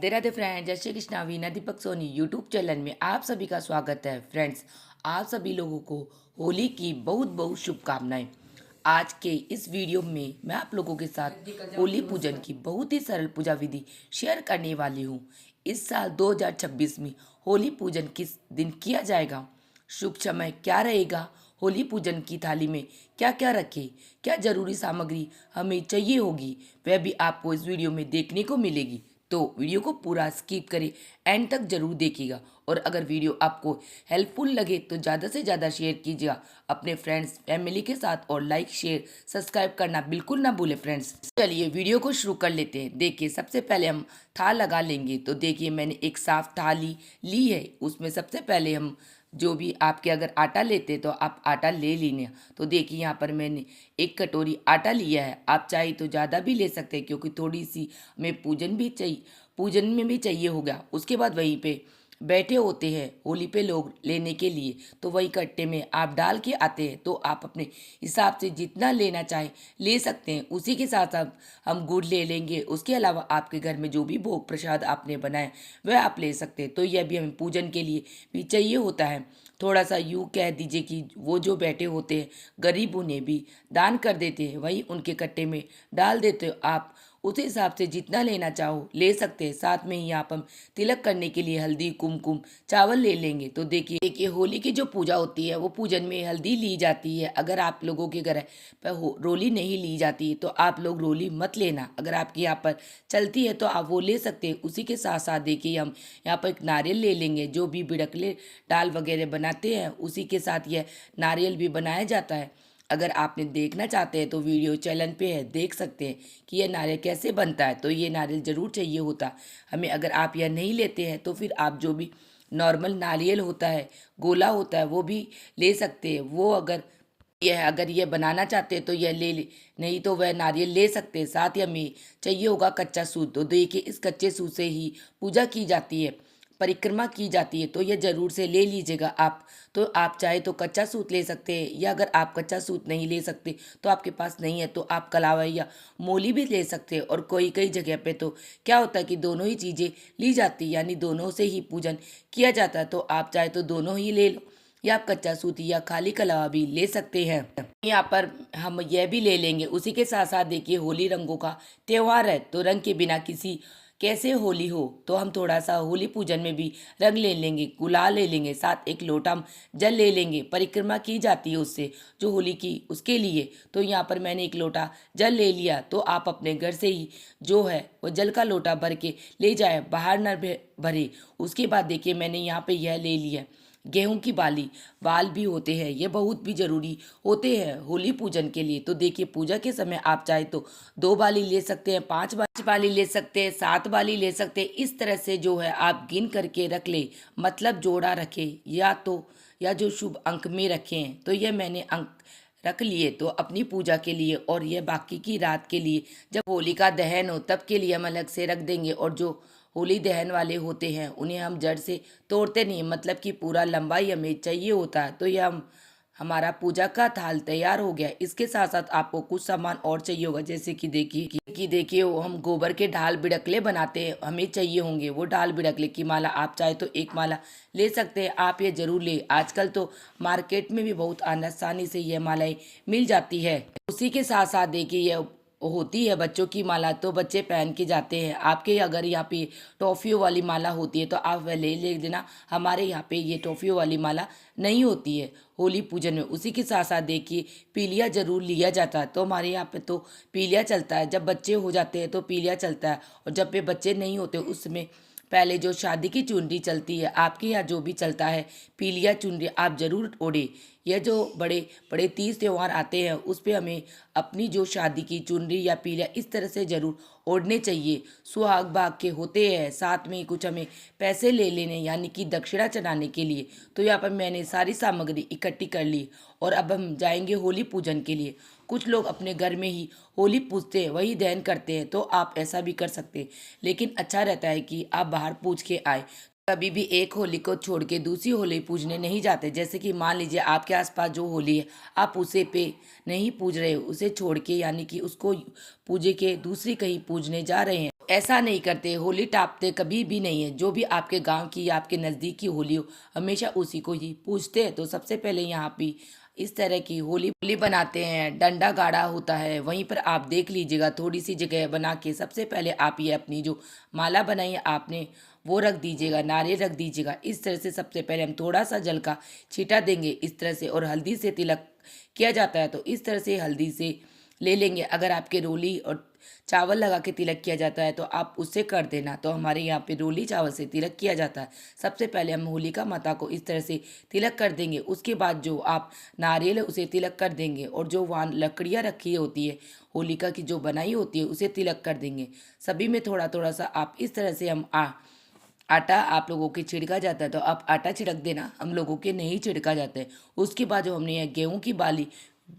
Radhe Radhe friends, जय Shri Krishna. Veena Deepak Soni YouTube channel में आप सभी का स्वागत है। फ्रेंड्स, आप सभी लोगों को होली की बहुत बहुत शुभकामनाएं। आज के इस वीडियो में मैं आप लोगों के साथ होली पूजन की बहुत ही सरल पूजा विधि शेयर करने वाली हूँ। इस साल 2026 में होली पूजन किस दिन किया जाएगा, शुभ समय क्या रहेगा, होली पूजन की थाली में क्या क्या रखें, क्या जरूरी सामग्री हमें चाहिए होगी, वह भी आपको इस वीडियो में देखने को मिलेगी। तो वीडियो को पूरा स्किप करें, एंड तक जरूर देखिएगा। और अगर वीडियो आपको हेल्पफुल लगे तो ज़्यादा से ज़्यादा शेयर कीजिएगा अपने फ्रेंड्स फैमिली के साथ, और लाइक शेयर सब्सक्राइब करना बिल्कुल ना भूलें फ्रेंड्स। चलिए वीडियो को शुरू कर लेते हैं। देखिए, सबसे पहले हम थाल लगा लेंगे। तो देखिए, मैंने एक साफ थाली ली है। उसमें सबसे पहले हम जो भी आपके अगर आटा लेते तो आप आटा ले लीजिए। तो देखिए, यहाँ पर मैंने एक कटोरी आटा लिया है। आप चाहे तो ज़्यादा भी ले सकते हैं, क्योंकि थोड़ी सी हमें पूजन में भी चाहिए होगा। उसके बाद वहीं पे बैठे होते हैं होली पे लोग लेने के लिए, तो वही कट्टे में आप डाल के आते हैं। तो आप अपने हिसाब से जितना लेना चाहे ले सकते हैं। उसी के साथ साथ हम गुड़ ले लेंगे। उसके अलावा आपके घर में जो भी भोग प्रसाद आपने बनाए वह आप ले सकते हैं। तो यह भी हमें पूजन के लिए भी चाहिए होता है। थोड़ा सा यूँ कह दीजिए कि वो जो बैठे होते हैं गरीब, उन्हें भी दान कर देते हैं, वही उनके कट्टे में डाल देते हो। आप उस हिसाब से जितना लेना चाहो ले सकते हैं। साथ में ही आप हम तिलक करने के लिए हल्दी कुमकुम चावल ले लेंगे। तो देखिए होली की जो पूजा होती है वो पूजन में हल्दी ली जाती है। अगर आप लोगों के घर पर रोली नहीं ली जाती तो आप लोग रोली मत लेना। अगर आपके यहाँ पर चलती है तो आप वो ले सकते हैं। उसी के साथ साथ देखिए, हम यहाँ पर एक नारियल ले लेंगे। जो भी बिड़कले दाल वगैरह बनाते हैं उसी के साथ यह नारियल भी बनाया जाता है। अगर आपने देखना चाहते हैं तो वीडियो चैनल पे है, देख सकते हैं कि यह नारियल कैसे बनता है। तो ये नारियल ज़रूर चाहिए होता हमें। अगर आप यह नहीं लेते हैं तो फिर आप जो भी नॉर्मल नारियल होता है, गोला होता है, वो भी ले सकते हैं। वो अगर यह बनाना चाहते हैं तो यह नहीं तो वह नारियल ले सकते हैं। साथ ही हमें चाहिए होगा कच्चा सूत। तो देखिए, इस कच्चे सूत से ही पूजा की जाती है, परिक्रमा की जाती है। तो यह ज़रूर से ले लीजिएगा आप। तो आप चाहे तो कच्चा सूत ले सकते हैं, या अगर आप कच्चा सूत नहीं ले सकते तो आपके पास नहीं है तो आप कलावई या मोली भी ले सकते हैं। और कई जगह पे तो क्या होता है कि दोनों ही चीज़ें ली जाती है, यानी दोनों से ही पूजन किया जाता है। तो आप चाहे तो दोनों ही ले लो, या आप कच्चा सूत या खाली कलावा भी ले सकते हैं। यहाँ पर हम यह भी ले लेंगे। उसी के साथ साथ देखिए, होली रंगों का त्यौहार है, तो रंग के बिना किसी कैसे होली हो। तो हम थोड़ा सा होली पूजन में भी रंग ले लेंगे, गुलाल ले लेंगे, साथ एक लोटा हम जल ले लेंगे। परिक्रमा की जाती है उससे, जो होली की उसके लिए। तो यहाँ पर मैंने एक लोटा जल ले लिया। तो आप अपने घर से ही जो है वो जल का लोटा भर के ले जाए, बाहर न भरे। उसके बाद देखिए, मैंने यहाँ पे यह ले लिया गेहूं की बाल भी होते हैं। ये बहुत भी ज़रूरी होते हैं होली पूजन के लिए। तो देखिए, पूजा के समय आप चाहे तो 2 बाली ले सकते हैं, 5 बाली ले सकते हैं, 7 बाली ले सकते हैं। इस तरह से जो है आप गिन करके रख ले, मतलब जोड़ा रखें, या जो शुभ अंक में रखें। तो यह मैंने अंक रख लिए तो अपनी पूजा के लिए, और यह बाकी की रात के लिए जब होली का दहन हो तब के लिए हम अलग से रख देंगे। और जो होली दहन वाले होते हैं उन्हें हम जड़ से तोड़ते नहीं, मतलब कि पूरा लंबाई हमें चाहिए होता है। तो यह हमारा पूजा का थाल तैयार हो गया। इसके साथ साथ आपको कुछ सामान और चाहिए होगा, जैसे कि देखिए वो हम गोबर के ढाल बिड़कले बनाते हैं, हमें चाहिए होंगे वो ढाल बिड़कले की माला। आप चाहे तो एक माला ले सकते हैं। आप ये जरूर ले, आजकल तो मार्केट में भी बहुत आसानी से यह मालाएं मिल जाती है। उसी के साथ साथ देखिए, यह होती है बच्चों की माला, तो बच्चे पहन के जाते हैं। आपके अगर यहाँ पे टॉफ़ियों वाली माला होती है तो आप वह ले देना। हमारे यहाँ पे ये टॉफ़ियों वाली माला नहीं होती है होली पूजन में। उसी के साथ साथ देखिए, पीलिया जरूर लिया जाता है। तो हमारे यहाँ पे तो पीलिया चलता है। जब बच्चे हो जाते हैं तो पीलिया चलता है, और जब पे बच्चे नहीं होते उसमें पहले जो शादी की चुनरी चलती है, आपके यहाँ जो भी चलता है पीलिया चुनरी आप जरूर ओढ़े। यह जो बड़े बड़े तीज त्यौहार आते हैं उस पे हमें अपनी जो शादी की चुनरी या पीलिया इस तरह से जरूर ओढ़ने चाहिए। सुहाग भाग के होते हैं, साथ में कुछ हमें पैसे ले लेने, यानी कि दक्षिणा चढ़ाने के लिए। तो यहाँ पर मैंने सारी सामग्री इकट्ठी कर ली, और अब हम जाएंगे होली पूजन के लिए। कुछ लोग अपने घर में ही होली पूजते हैं, वही दहन करते हैं, तो आप ऐसा भी कर सकते हैं। लेकिन अच्छा रहता है कि आप बाहर पूज के आए। कभी भी एक होली को छोड़ के दूसरी होली पूजने नहीं जाते। जैसे कि मान लीजिए आपके आसपास जो होली है आप उसे पे नहीं पूज रहे हो, उसे छोड़ के, यानी कि उसको पूजे के दूसरी कहीं पूजने जा रहे हैं। ऐसा नहीं करते, होली टापते कभी भी नहीं है। जो भी आपके गांव की या आपके नज़दीक की होली हो, हमेशा उसी को ही पूछते हैं। तो सबसे पहले यहाँ पे इस तरह की होली होली बनाते हैं, डंडा गाड़ा होता है, वहीं पर आप देख लीजिएगा थोड़ी सी जगह बना के सबसे पहले आप ये अपनी जो माला बनाई है आपने वो रख दीजिएगा, नारियल रख दीजिएगा। इस तरह से सबसे पहले हम थोड़ा सा जल का छींटा देंगे इस तरह से, और हल्दी से तिलक किया जाता है तो इस तरह से हल्दी से ले लेंगे। अगर आपके रोली और चावल लगा के तिलक किया जाता है तो आप उससे कर देना। तो हमारे यहाँ पे रोली चावल से तिलक किया जाता है। सबसे पहले हम होलिका माता को इस तरह से तिलक कर देंगे, उसके बाद जो आप नारियल है उसे तिलक कर देंगे, और जो वहाँ लकड़ियाँ रखी होती है होलिका की जो बनाई होती है उसे तिलक कर देंगे। सभी में थोड़ा थोड़ा सा आप इस तरह से हम आटा आप लोगों के छिड़का जाता है तो आप आटा छिड़क देना, हम लोगों के नहीं छिड़का जाता है। उसके बाद जो हमने यह गेहूं की बाली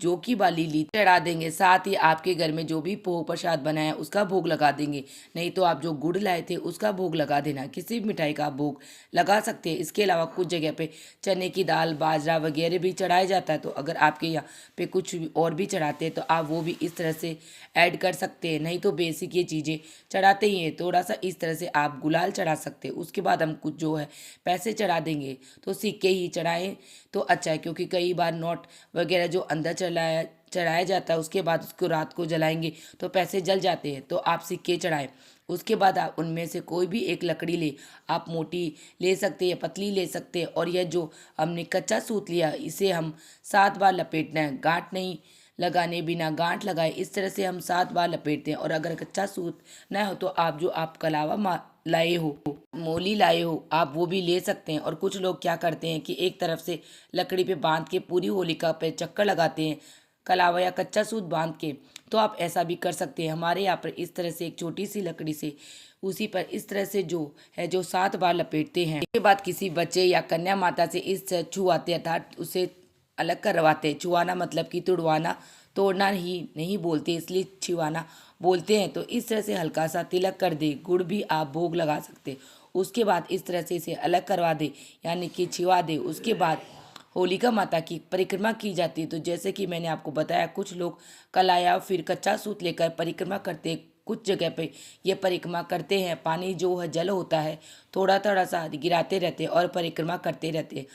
जो की बाली ली चढ़ा देंगे। साथ ही आपके घर में जो भी भोग प्रसाद बनाया उसका भोग लगा देंगे, नहीं तो आप जो गुड़ लाए थे उसका भोग लगा देना। किसी भी मिठाई का भोग लगा सकते हैं। इसके अलावा कुछ जगह पे चने की दाल बाजरा वगैरह भी चढ़ाया जाता है, तो अगर आपके यहाँ पे कुछ और भी चढ़ाते हैं तो आप वो भी इस तरह से ऐड कर सकते हैं। नहीं तो बेसिक ये चीज़ें चढ़ाते ही हैं। थोड़ा सा इस तरह से आप गुलाल चढ़ा सकते हैं। उसके बाद हम कुछ जो है पैसे चढ़ा देंगे, तो सिक्के ही चढ़ाएं तो अच्छा है, क्योंकि कई बार नोट वगैरह जो अंदर चढ़ाया जाता है उसके बाद उसको रात को जलाएंगे तो पैसे जल जाते हैं। तो आप सिक्के चढ़ाएं। उसके बाद आप उनमें से कोई भी एक लकड़ी ले, आप मोटी ले सकते हैं, पतली ले सकते हैं। और यह जो हमने कच्चा सूत लिया इसे हम 7 बार लपेटना है, गांठ नहीं लगाने, बिना गांठ लगाए इस तरह से हम 7 बार लपेटते हैं। और अगर कच्चा सूत ना हो तो आप जो आप कलावा लाए हो, मोली लाए हो, आप वो भी ले सकते हैं। और कुछ लोग क्या करते हैं कि एक तरफ से लकड़ी पे बांध के पूरी होलिका पे चक्कर लगाते हैं, कलावा या कच्चा सूत बांध के। तो आप ऐसा भी कर सकते हैं। हमारे यहाँ पर इस तरह से एक छोटी सी लकड़ी से उसी पर इस तरह से जो है जो 7 बार लपेटते हैं। उसके बाद किसी बच्चे या कन्या माता से इस छुआते अर्थात उसे अलग करवाते हैं। छुआना मतलब कि तुड़वाना, तोड़ना ही नहीं बोलते, इसलिए छिवाना बोलते हैं। तो इस तरह से हल्का सा तिलक कर दे, गुड़ भी आप भोग लगा सकते। उसके बाद इस तरह से इसे अलग करवा दे यानी कि छिवा दे। उसके बाद होलिका माता की परिक्रमा की जाती है। तो जैसे कि मैंने आपको बताया, कुछ लोग कलाया फिर कच्चा सूत लेकर परिक्रमा करते, कुछ जगह पे ये परिक्रमा करते हैं। पानी जो है जल होता है थोड़ा थोड़ा सा गिराते रहते हैं और परिक्रमा करते रहते हैं।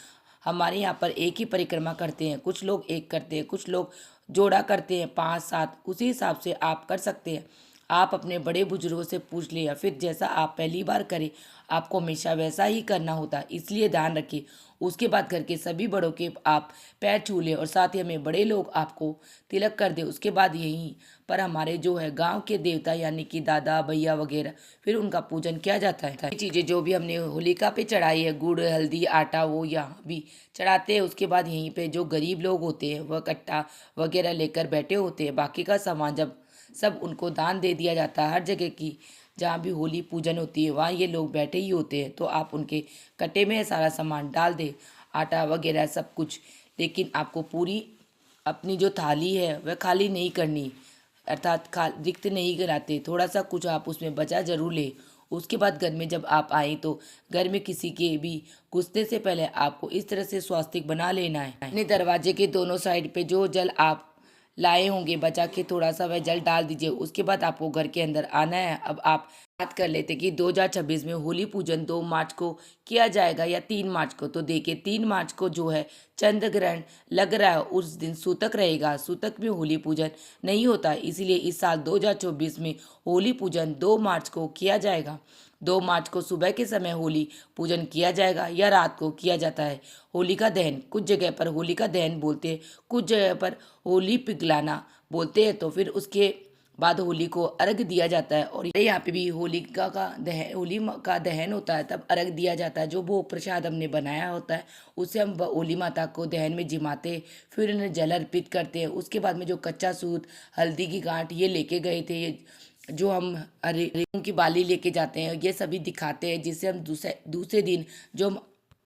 हमारे यहाँ पर एक ही परिक्रमा करते हैं, कुछ लोग एक करते हैं, कुछ लोग जोड़ा करते हैं 5-7, उसी हिसाब से आप कर सकते हैं। आप अपने बड़े बुजुर्गों से पूछ लें या फिर जैसा आप पहली बार करें आपको हमेशा वैसा ही करना होता है, इसलिए ध्यान रखिए। उसके बाद घर के सभी बड़ों के आप पैर छू लें और साथ ही हमें बड़े लोग आपको तिलक कर दे। उसके बाद यहीं पर हमारे जो है गांव के देवता यानी कि दादा भैया वगैरह फिर उनका पूजन किया जाता है। ये चीज़ें जो भी हमने होलिका पे चढ़ाई है, गुड़ हल्दी आटा, वो यहाँ भी चढ़ाते हैं। उसके बाद यहीं पे जो गरीब लोग होते हैं वह कट्टा वगैरह लेकर बैठे होते हैं। बाकी का सामान जब सब उनको दान दे दिया जाता है। हर जगह की जहाँ भी होली पूजन होती है वहाँ ये लोग बैठे ही होते हैं, तो आप उनके कट्टे में सारा सामान डाल दें, आटा वगैरह सब कुछ। लेकिन आपको पूरी अपनी जो थाली है वह खाली नहीं करनी, अर्थात रिक्त नहीं कराते, थोड़ा सा कुछ आप उसमें बचा जरूर ले। उसके बाद घर में जब आप आए तो घर में किसी के भी घुसने से पहले आपको इस तरह से स्वास्तिक बना लेना है। अपने दरवाजे के दोनों साइड पे जो जल आप लाए होंगे बचा के थोड़ा सा वह जल डाल दीजिए। उसके बाद आपको घर के अंदर आना है। अब आप बात कर लेते कि 2026 में होली पूजन 2 मार्च को किया जाएगा या 3 मार्च को। तो देखिए 3 मार्च को जो है चंद्र ग्रहण लग रहा है, उस दिन सूतक रहेगा। सूतक में होली पूजन नहीं होता, इसीलिए इस साल 2024 में होली पूजन 2 मार्च को किया जाएगा। 2 मार्च को सुबह के समय होली पूजन किया जाएगा या रात को किया जाता है। होलिका दहन, कुछ जगह पर होलिका दहन बोलते हैं, कुछ जगह पर होली पिघलाना बोलते हैं। तो फिर उसके बाद होली को अर्घ दिया जाता है। और यहाँ पे भी होली का दहन होता है, तब अर्घ दिया जाता है। जो भोग प्रसाद हमने बनाया होता है उससे हम होली माता को दहन में जिमाते, फिर उन्हें जल अर्पित करते हैं। उसके बाद में जो कच्चा सूत हल्दी की गांठ ये लेके गए थे, ये जो हम रेंगू की बाली लेके जाते हैं, ये सभी दिखाते हैं, जिससे हम दूसरे दिन जो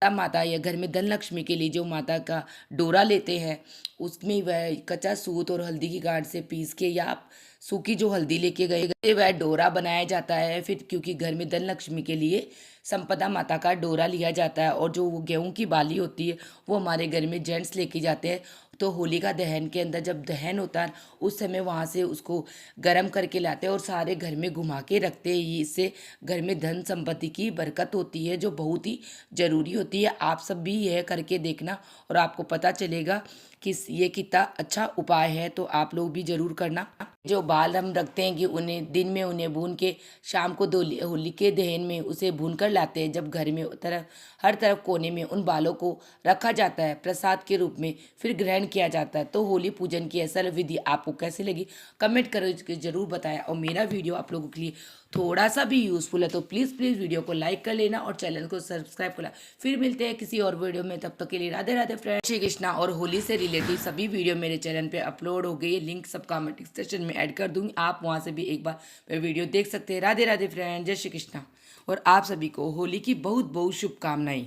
माता या घर में धन लक्ष्मी के लिए जो माता का डोरा लेते हैं उसमें वह कच्चा सूत और हल्दी की गांठ से पीस के या आप सूखी जो हल्दी लेके गए वह डोरा बनाया जाता है। फिर क्योंकि घर में धन लक्ष्मी के लिए संपदा माता का डोरा लिया जाता है। और जो वो गेहूं की बाली होती है वो हमारे घर में जेंट्स लेके जाते हैं। तो होलिका दहन के अंदर जब दहन होता है उस समय वहाँ से उसको गर्म करके लाते हैं और सारे घर में घुमा के रखते हैं। इससे घर में धन संपत्ति की बरकत होती है, जो बहुत ही ज़रूरी होती है। आप सब भी यह करके देखना और आपको पता चलेगा कि ये कितना अच्छा उपाय है। तो आप लोग भी ज़रूर करना। जो बाल हम रखते हैं कि उन्हें दिन में उन्हें भून के शाम को होली के दहन में उसे भून कर लाते हैं। जब घर में हर तरफ कोने में उन बालों को रखा जाता है प्रसाद के रूप में, फिर ग्रहण किया जाता है। तो होली पूजन की असल विधि आपको कैसी लगी कमेंट करके ज़रूर बताया। और मेरा वीडियो आप लोगों के लिए थोड़ा सा भी यूज़फुल है तो प्लीज़ वीडियो को लाइक कर लेना और चैनल को सब्सक्राइब करना। फिर मिलते हैं किसी और वीडियो में, तब तक के लिए राधे राधे फ्रेंड्स। श्री कृष्णा। और होली से रिलेटेड सभी वीडियो मेरे चैनल पे अपलोड हो गई है, लिंक सब कमेंट सेक्शन में ऐड कर दूंगी, आप वहाँ से भी एक बार वीडियो देख सकते हैं। राधे राधे फ्रेंड, जय श्री कृष्णा। और आप सभी को होली की बहुत बहुत शुभकामनाएं।